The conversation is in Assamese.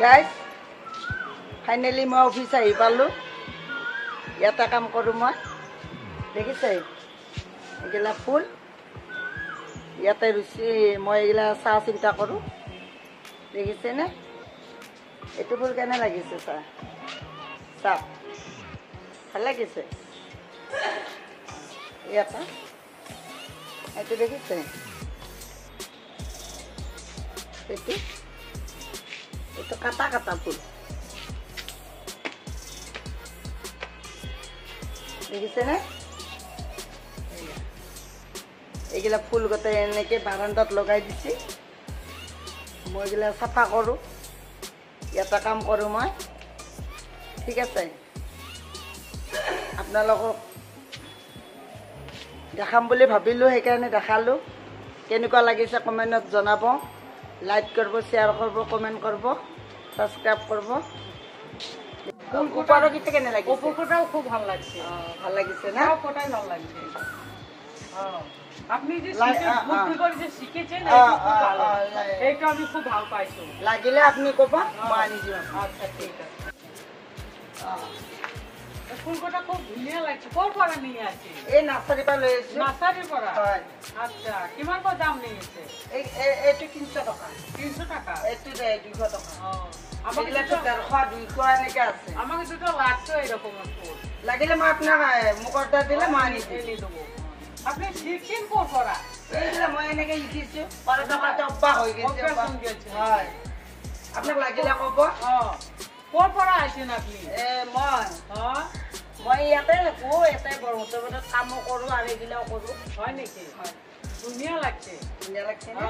গাইজ ফাইনেলি মই অফিচ আহি পালোঁ। ইয়াতে কাম কৰোঁ মই। দেখিছে এইগিলা ফুল ইয়াতে ৰুচি মই এইগিলা চাহ চিন্তা কৰোঁ। দেখিছেনে এইটো ফুল কেনে লাগিছে? চাহ চাহ ভাল লাগিছে। ইয়াতে এইটো দেখিছে এইটো এইটো কাটা কাটা ফুল দেখিছেনে? এইগিলা ফুল গোটেই এনেকৈ বাৰান্দাত লগাই দিছে। মই এইগিলা চাফা কৰোঁ। ইয়াতে কাম কৰোঁ মই। ঠিক আছে, আপোনালোকক দেখাম বুলি ভাবিলোঁ, সেইকাৰণে দেখালোঁ। কেনেকুৱা লাগিছে কমেণ্টত জনাব। লাইক কৰিব, শ্বেয়াৰ কৰিব, কমেণ্ট কৰিব, ছাবস্ক্ৰাইব কৰিব। ফুলকোটার গীতে কেন লাগে? ফুলকোটাও খুব ভালো লাগছে। ভালো লাগিছে না? ফুলকোটাই ভালো লাগছে। আপনি যে বুদ্ধি করে যে শিখেছেন এইটা খুব ভালো। এইটা আমি খুব ভালো পাইছো। লাগিলে আপনি কবা মই আনি দিম। আচ্ছা ঠিক আছে। ফুলকোটা খুব ধুনীয়া লাগছে। কোৰ পৰা নিয়ে আছে? এই নাৰ্সাৰী পৰা লৈ আহিছো। নাৰ্সাৰী পৰা? হয়। আচ্ছা, কিমান কৈ দাম নিয়েছে? এইটো 300 টকা। 300 টাকা? এইটো 200 টকা। আমাকে তো 150 200 এনেকে আছে। আমাকে দুটো লাগছে এরকমের ফুল। লাগিলে মই আপনার মোক অর্ডার দিলে মই আনি দেব। আপনি শিখছেন কোৰ পৰা? এইগুলা মই এনেকে শিকিছো। পৰে টকাতে অভ্যাস হৈ গৈছে। হয়। আপোনাক লাগিলে কব। কোৰ পৰা আইছেন আপনি? মই ইয়াতে থাকো, ইয়াতে ব্ৰহ্মপুত্ৰত কামো কৰোঁ আৰু এইগিলাও কৰোঁ। হয় নেকি? হয়। ধুনীয়া লাগছে। ধুনীয়া লাগছে না?